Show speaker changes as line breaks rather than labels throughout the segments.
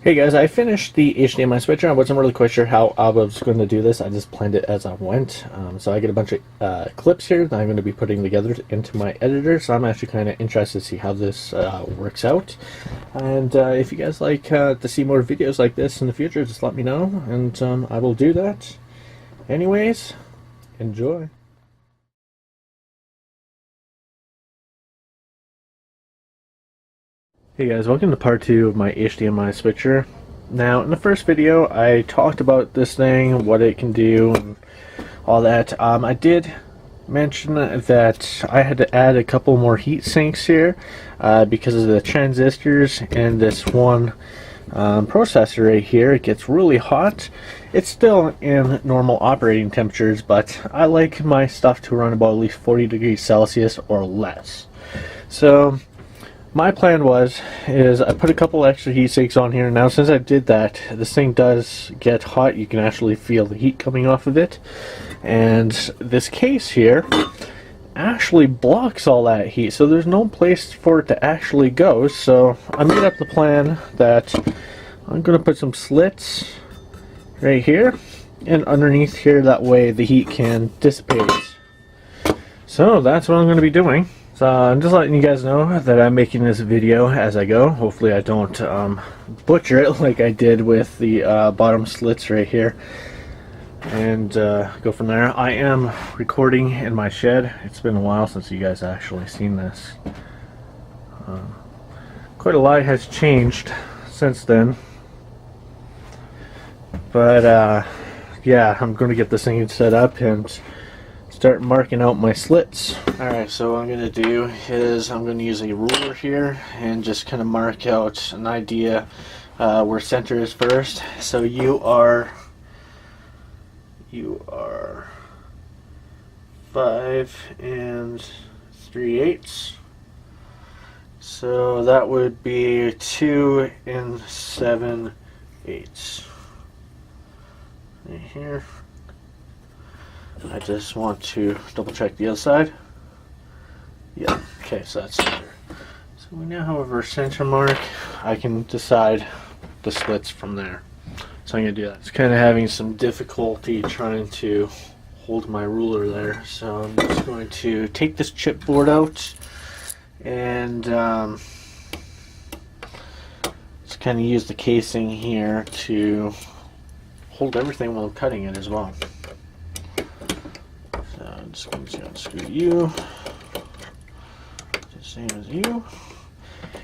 Hey guys, I finished the HDMI switcher. I wasn't really quite sure how I was going to do this. I just planned it as I went. So I get a bunch of clips here that I'm going to be putting together into my editor. So I'm actually kind of interested to see how this works out. And if you guys like to see more videos like this in the future, just let me know, and I will do that. Anyways, enjoy. Hey guys, welcome to part 2 of my HDMI switcher. Now, in the first video, I talked about this thing, what it can do, and all that. I did mention that I had to add a couple more heat sinks here because of the transistors in this one processor right here. It gets really hot. It's still in normal operating temperatures, but I like my stuff to run about at least 40 degrees Celsius or less. So my plan is I put a couple extra heat sinks on here. Now since I did that, this thing does get hot. You can actually feel the heat coming off of it, and this case here actually blocks all that heat, so there's no place for it to actually go. So I made up the plan that I'm gonna put some slits right here and underneath here, that way the heat can dissipate. So that's what I'm going to be doing. So I'm just letting you guys know that I'm making this video as I go. Hopefully I don't butcher it like I did with the bottom slits right here, and go from there. I am recording in my shed. It's been a while since you guys actually seen this. Quite a lot has changed since then, but yeah, I'm going to get this thing set up and start marking out my slits. Alright, so what I'm going to do is I'm going to use a ruler here and just kind of mark out an idea where center is first. So you are 5 3/8. So that would be 2 7/8 right here. I just want to double check the other side. Yeah, okay, so that's center. So we now have our center mark. I can decide the slits from there. So I'm going to do that. It's kind of having some difficulty trying to hold my ruler there. So I'm just going to take this chipboard out and just kind of use the casing here to hold everything while I'm cutting it as well. I'm just going to unscrew you, the same as you.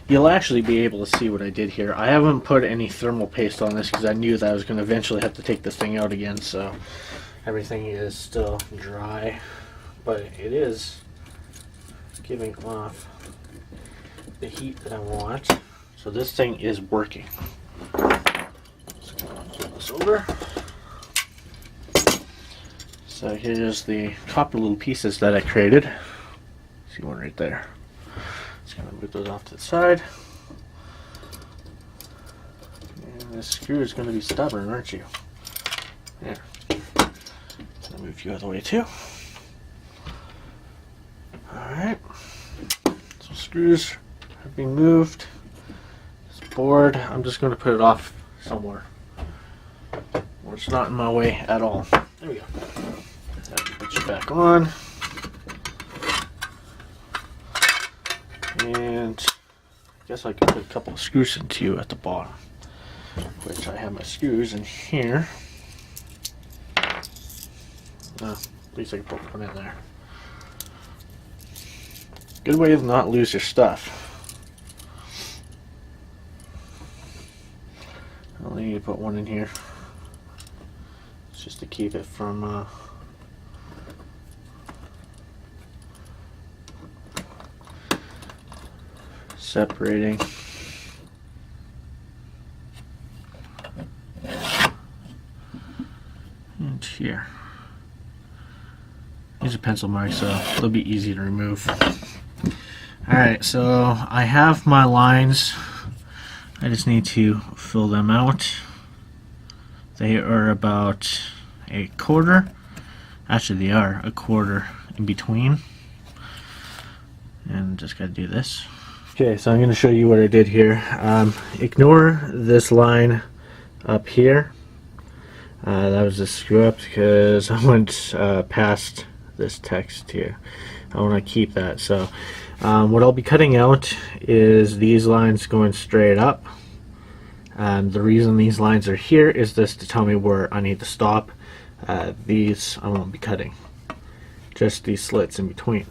You'll actually be able to see what I did here. I haven't put any thermal paste on this because I knew that I was going to eventually have to take this thing out again, so everything is still dry, but it is giving off the heat that I want. So this thing is working. Just going to flip this over. So here's the copper little pieces that I created. See one right there. Just gonna move those off to the side. And this screw is gonna be stubborn, aren't you? There. So I'll move you out of the way too. Alright. So screws have been moved. This board, I'm just gonna put it off somewhere where it's not in my way at all. There we go. Put you back on, and I guess I can put a couple of screws into you at the bottom, which I have my screws in here. At least I can put one in there. Good way to not lose your stuff. I only need to put one in here. It's just to keep it from separating. And here. These are pencil marks, so they'll be easy to remove. Alright, so I have my lines. I just need to fill them out. They are about a quarter. Actually, they are a quarter in between. And just gotta do this. Okay, so I'm going to show you what I did here. Ignore this line up here. That was a screw up because I went past this text here. I want to keep that. So what I'll be cutting out is these lines going straight up. The reason these lines are here is this to tell me where I need to stop. These I won't be cutting, just these slits in between.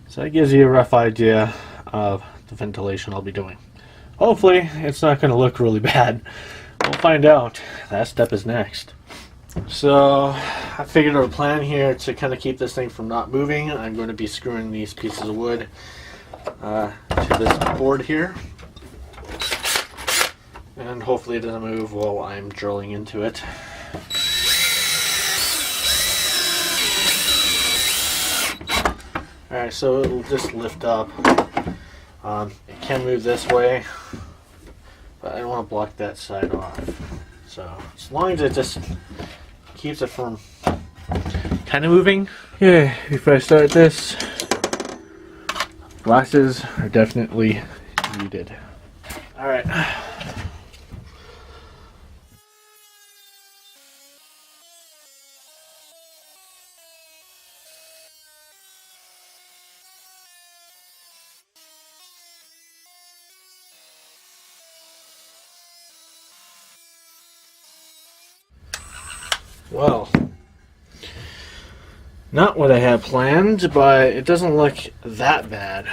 So that gives you a rough idea of the ventilation I'll be doing. Hopefully it's not going to look really bad. We'll find out. That step is next. So I figured out a plan here to kind of keep this thing from not moving. I'm going to be screwing these pieces of wood to this board here, and hopefully it doesn't move while I'm drilling into it. Alright, so it'll just lift up. It can move this way, but I don't want to block that side off. So as long as it just keeps it from kind of moving. Okay, before I start this, glasses are definitely needed. Alright. Well, not what I had planned, but it doesn't look that bad.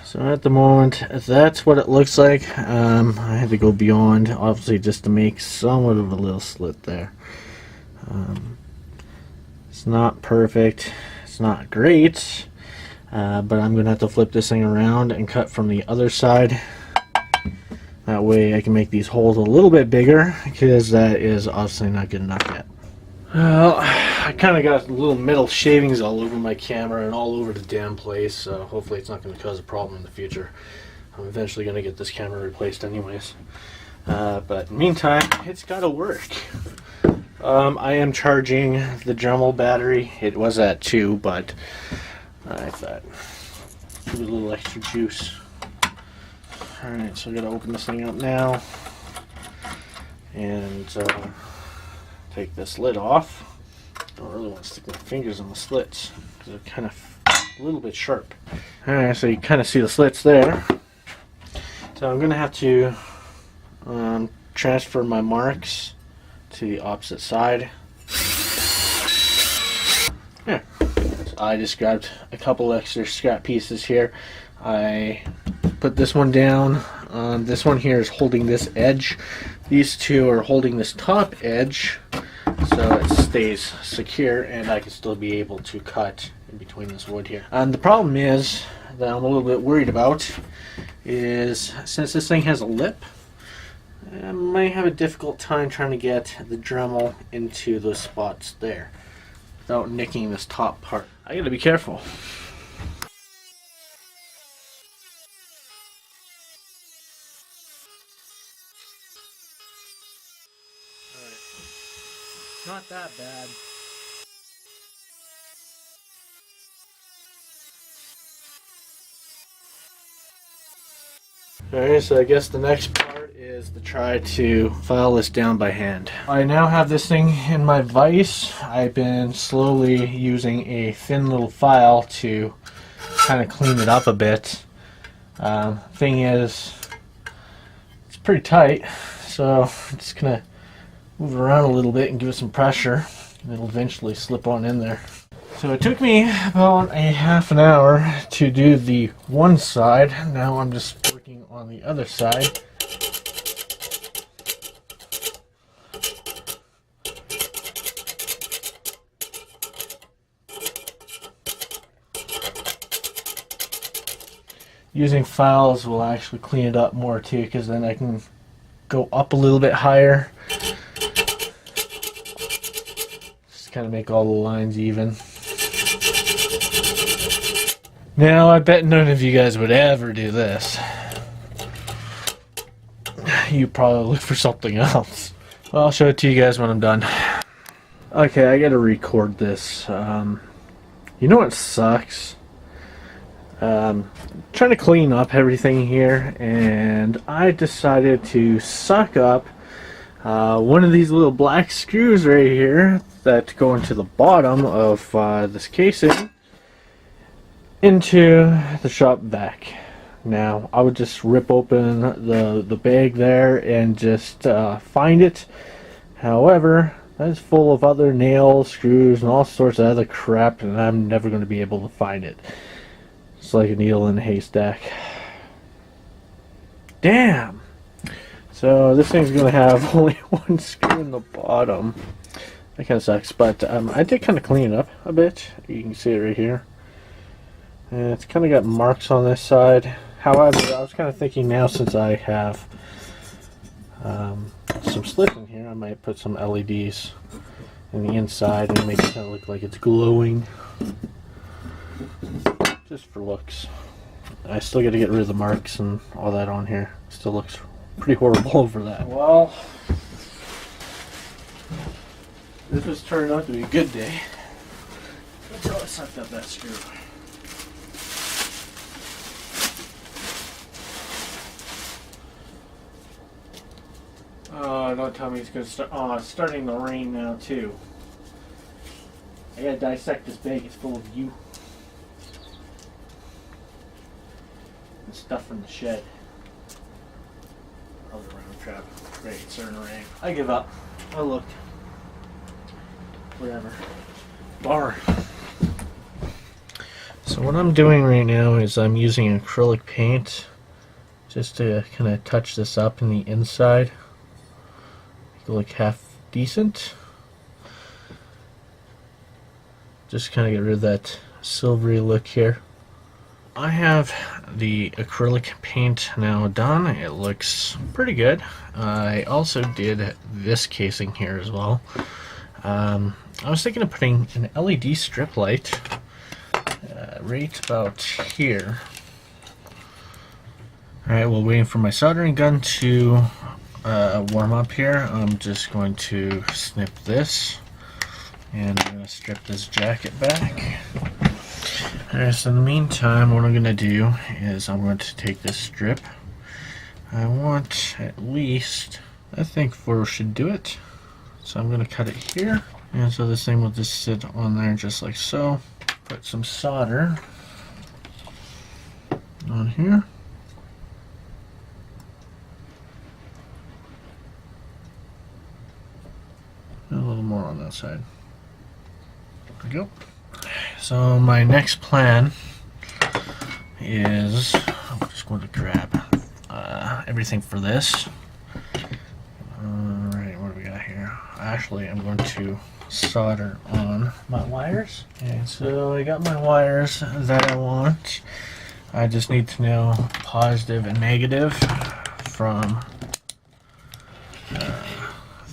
So at the moment, that's what it looks like. I had to go beyond, obviously, just to make somewhat of a little slit there. It's not perfect, it's not great, but I'm going to have to flip this thing around and cut from the other side. That way I can make these holes a little bit bigger, because that is obviously not good enough yet. Well, I kind of got little metal shavings all over my camera and all over the damn place, so hopefully it's not going to cause a problem in the future. I'm eventually going to get this camera replaced anyways. But in the meantime, it's got to work. I am charging the Dremel battery. It was at 2, but I thought give it a little extra juice. Alright, so I got to open this thing up now and take this lid off. I don't really want to stick my fingers on the slits because they're kind of a little bit sharp. Alright, so you kind of see the slits there. So I'm going to have to transfer my marks to the opposite side. Yeah. So I just grabbed a couple extra scrap pieces here. I put this one down. This one here is holding this edge. These two are holding this top edge, so it stays secure and I can still be able to cut in between this wood here. And the problem is that I'm a little bit worried about is, since this thing has a lip, I might have a difficult time trying to get the Dremel into those spots there without nicking this top part. I gotta be careful. Not that bad. Alright, so I guess the next part is to try to file this down by hand. I now have this thing in my vise. I've been slowly using a thin little file to kind of clean it up a bit. Thing is, it's pretty tight, so I'm just gonna move it around a little bit and give it some pressure, and it'll eventually slip on in there. So it took me about a half an hour to do the one side. Now I'm just working on the other side. Using files will actually clean it up more too, because then I can go up a little bit higher. Just kind of make all the lines even. Now, I bet none of you guys would ever do this. You probably look for something else. Well, I'll show it to you guys when I'm done. Okay, I gotta record this. You know what sucks? trying to clean up everything here, and I decided to suck up one of these little black screws right here that go into the bottom of this casing into the shop vac. Now I would just rip open the bag there and just find it. However, that is full of other nails, screws, and all sorts of other crap, and I'm never going to be able to find it. It's like a needle in a haystack. Damn! So this thing's going to have only one screw in the bottom. That kind of sucks, but I did kind of clean it up a bit. You can see it right here. And it's kind of got marks on this side. However, I was kind of thinking now, since I have some slits in here, I might put some LEDs in the inside and make it kind of look like it's glowing. Just for looks. I still got to get rid of the marks and all that on here. Still looks pretty horrible over that. Well, this was turning out to be a good day until I sucked up that screw. Oh, don't tell me it's going to start. Oh, it's starting to rain now too. I gotta dissect this bag. It's full of you. And stuff from the shed. Oh, the round trap. Great, it's starting to rain. I give up. I looked. Whatever. Bar. So what I'm doing right now is I'm using acrylic paint just to kind of touch this up in the inside. Make it look half decent. Just kind of get rid of that silvery look here. I have the acrylic paint now done. It looks pretty good. I also did this casing here as well. I was thinking of putting an LED strip light right about here. Alright, while waiting for my soldering gun to warm up here, I'm just going to snip this and I'm going to strip this jacket back. Alright, so in the meantime, what I'm going to do is I'm going to take this strip. I want at least, I think 4 should do it. So I'm going to cut it here. And so this thing will just sit on there just like so. Put some solder on here. A little more on that side. There we go. So my next plan is I'm just going to grab everything for this. Alright, what do we got here? Actually, I'm going to solder on my wires. Okay, so I got my wires that I want. I just need to know positive and negative from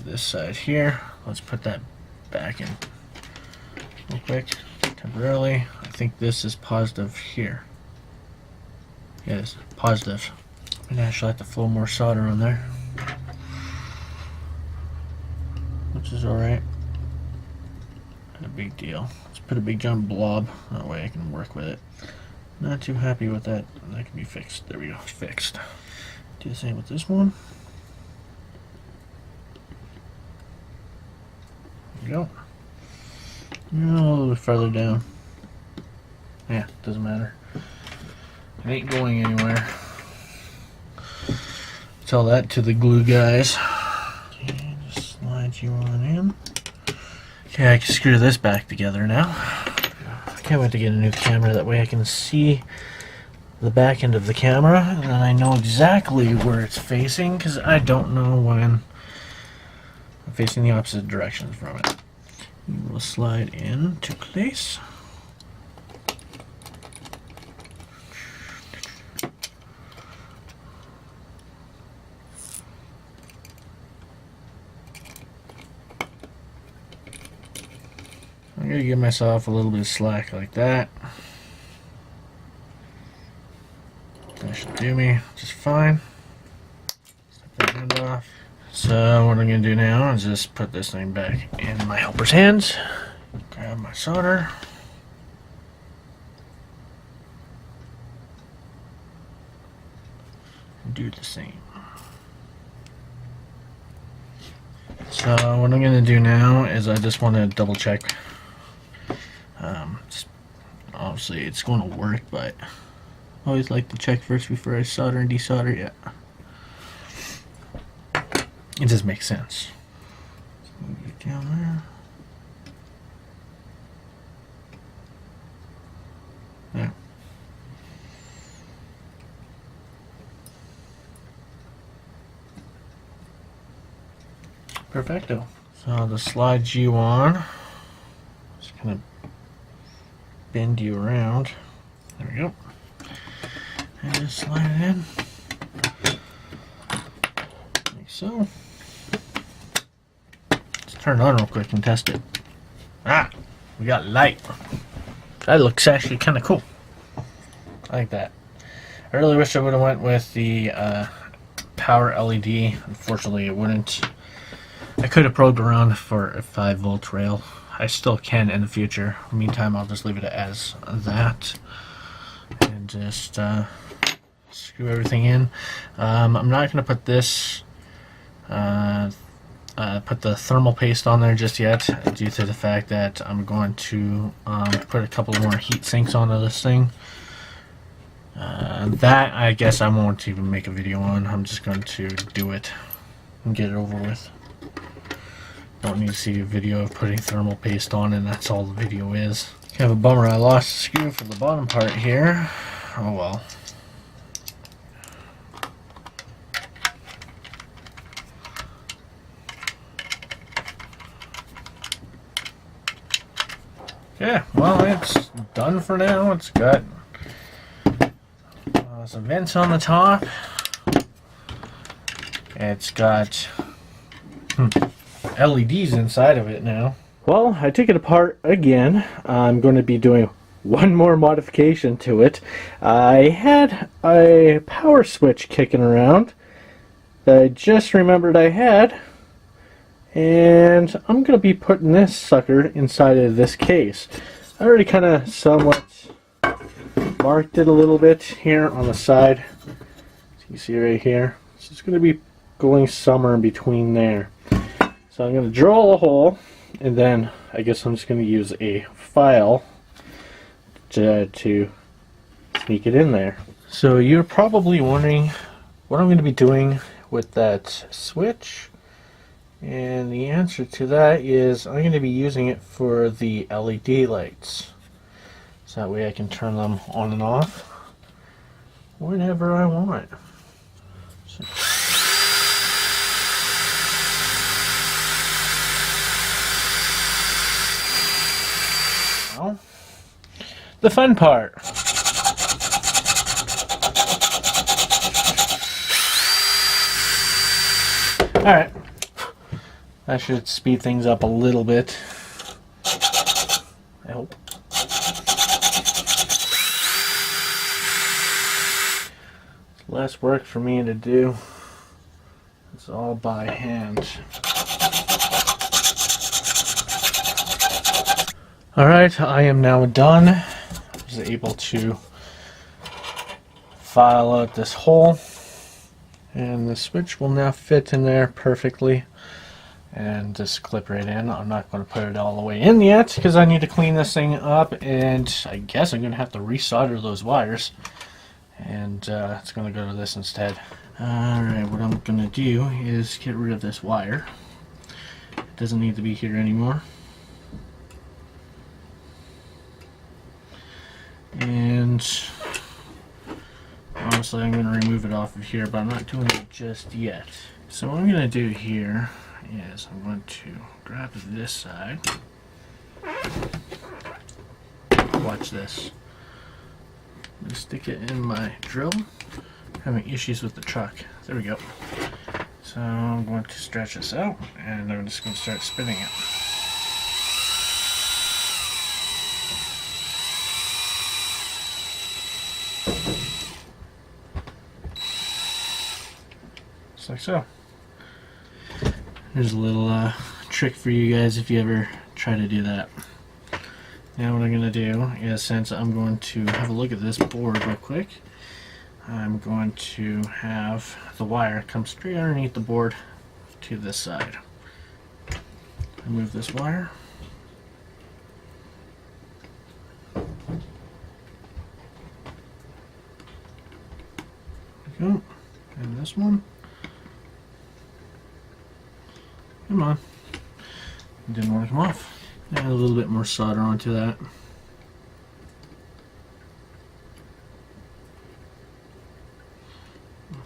this side here. Let's put that back in real quick, temporarily. I think this is positive here. Yes, positive. I'm actually have to flow more solder on there, which is alright. Not a big deal. Let's put a big giant blob. That way I can work with it. Not too happy with that. That can be fixed. There we go. It's fixed. Do the same with this one. There we go. A little bit further down. Yeah, doesn't matter. It ain't going anywhere. Tell that to the glue guys. Okay, just slide you on in. Okay, I can screw this back together now. I can't wait to get a new camera. That way I can see the back end of the camera and then I know exactly where it's facing, because I don't know when I'm facing the opposite directions from it. We will slide into place. I'm going to give myself a little bit of slack like that. That should do me just fine. Take that end off. So what I'm going to do now is just put this thing back in my helper's hands. Grab my solder. do the same. So what I'm going to do now is I just want to double check. Obviously it's going to work, but I always like to check first before I solder and desolder. Yeah, it just makes sense. So move it down there. There. Perfecto. So I'll just slide you on. Just kind of bend you around. There we go. And just slide it in. Like so. Let's turn it on real quick and test it. Ah! We got light. That looks actually kind of cool. I like that. I really wish I would have went with the power LED. Unfortunately, it wouldn't. I could have probed around for a 5-volt rail. I still can in the future. Meantime, I'll just leave it as that. And just screw everything in. I'm not going to put this, put the thermal paste on there just yet, due to the fact that I'm going to put a couple more heat sinks onto this thing. That I guess I won't even make a video on. I'm just going to do it and get it over with. Don't need to see a video of putting thermal paste on, and that's all the video is. Kind of a bummer I lost the screw for the bottom part here. Oh well. Yeah, well, it's done for now. It's got some vents on the top. It's got LEDs inside of it now. Well, I took it apart again. I'm going to be doing one more modification to it. I had a power switch kicking around that I just remembered I had, and I'm going to be putting this sucker inside of this case. I already kind of somewhat marked it a little bit here on the side. So you see right here. So it's going to be going somewhere in between there. So I'm going to drill a hole, and then I guess I'm just going to use a file to sneak it in there. So you're probably wondering what I'm going to be doing with that switch, and the answer to that is I'm going to be using it for the LED lights. So that way I can turn them on and off whenever I want. So the fun part. Alright. That should speed things up a little bit. I hope. It's less work for me to do. It's all by hand. Alright, I am now done. I was able to file out this hole, and the switch will now fit in there perfectly and just clip right in. I'm not going to put it all the way in yet because I need to clean this thing up, and I guess I'm going to have to resolder those wires, and it's going to go to this instead. Alright, what I'm going to do is get rid of this wire. It doesn't need to be here anymore. And honestly, I'm going to remove it off of here, but I'm not doing it just yet. So what I'm going to do here is I'm going to grab this side. Watch this. I'm going to stick it in my drill. I'm having issues with the truck. There we go. So I'm going to stretch this out, and I'm just going to start spinning it. Like so. There's a little trick for you guys if you ever try to do that. Now what I'm going to do is, since I'm going to have a look at this board real quick, I'm going to have the wire come straight underneath the board to this side. Remove this wire. There we go. And this one. Come on. It didn't want to come off. Add a little bit more solder onto that.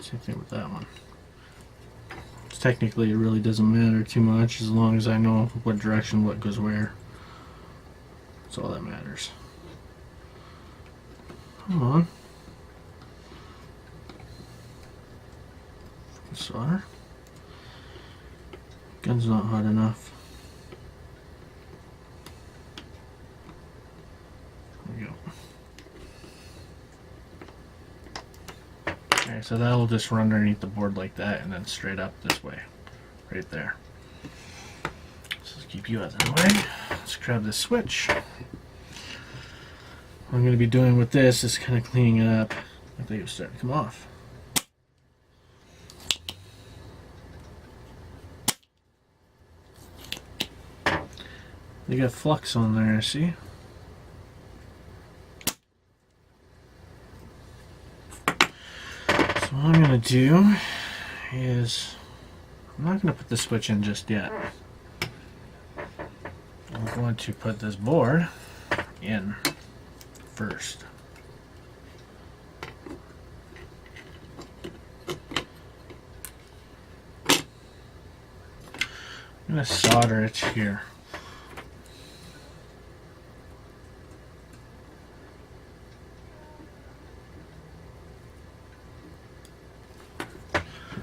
Same thing with that one. Technically, it really doesn't matter too much as long as I know what direction what goes where. That's all that matters. Come on. Solder. Gun's not hot enough. There we go. Okay, so that will just run underneath the board like that and then straight up this way. Right there. So let's keep you out of the way. Let's grab this switch. What I'm going to be doing with this is kind of cleaning it up. I think it was starting to come off. You got flux on there, see? So what I'm going to do is, I'm not going to put the switch in just yet. I'm going to put this board in first. I'm going to solder it here.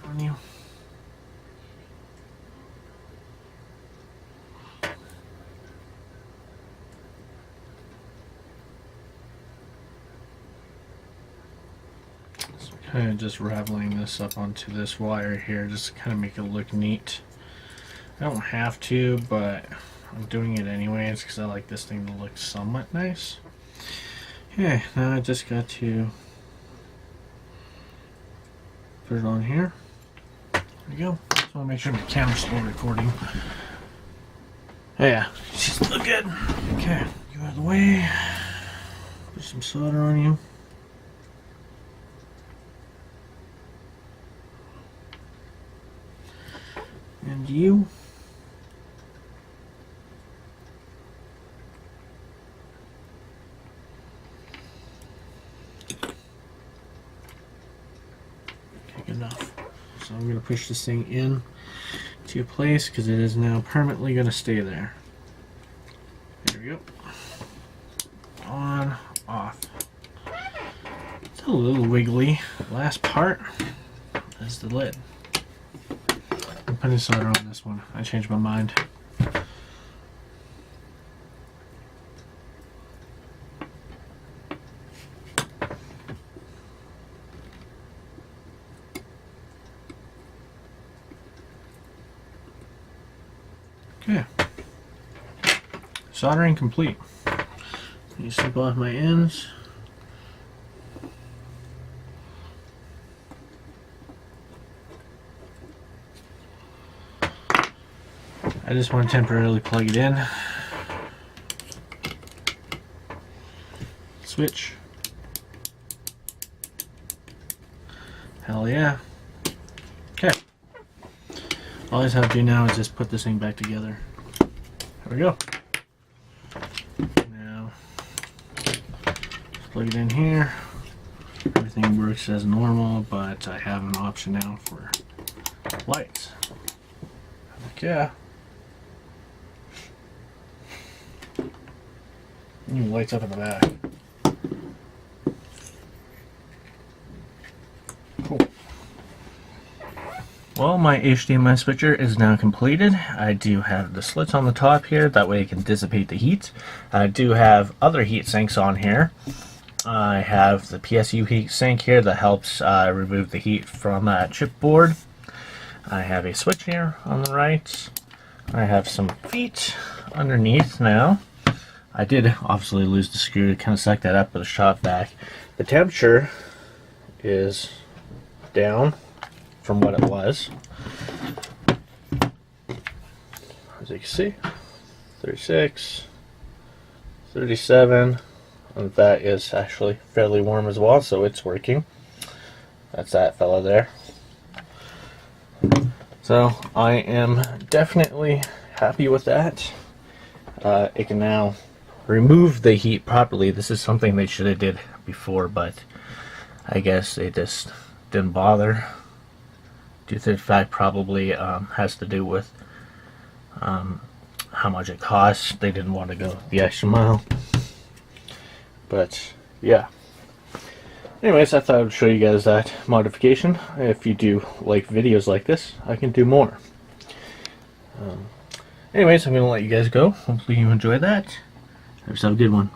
On you. So kind of just raveling this up onto this wire here, just to kind of make it look neat. I don't have to, but I'm doing it anyways because I like this thing to look somewhat nice. Okay, now I just got to put it on here. There we go. Just want to make sure my camera's still recording. Yeah, she's look good. Okay, you out of the way. Put some solder on you. And you. Okay, enough. So I'm going to push this thing in to place because it is now permanently going to stay there. There we go. On, off. It's a little wiggly. Last part is the lid. I'm putting solder on this one. I changed my mind. Okay. Soldering complete. You slip off my ends. I just want to temporarily plug it in. Switch. Hell yeah. Okay. All I just have to do now is just put this thing back together. There we go. Now, plug it in here. Everything works as normal, but I have an option now for lights. Heck yeah. New lights up in the back. Cool. Well, my HDMI switcher is now completed. I do have the slits on the top here, that way it can dissipate the heat. I do have other heat sinks on here. I have the PSU heat sink here that helps remove the heat from that chipboard. I have a switch here on the right. I have some feet underneath now. I did obviously lose the screw to kind of suck that up with a shop vac. The temperature is down from what it was. As you can see, 36, 37, and that is actually fairly warm as well, so it's working. That's that fella there. So I am definitely happy with that. It can now remove the heat properly. This is something they should have did before, but I guess they just didn't bother. Due to the fact probably has to do with how much it costs. They didn't want to go the extra mile. But yeah. Anyways, I thought I would show you guys that modification. If you do like videos like this, I can do more. Anyways, I'm going to let you guys go. Hopefully you enjoy that. Have yourself a good one.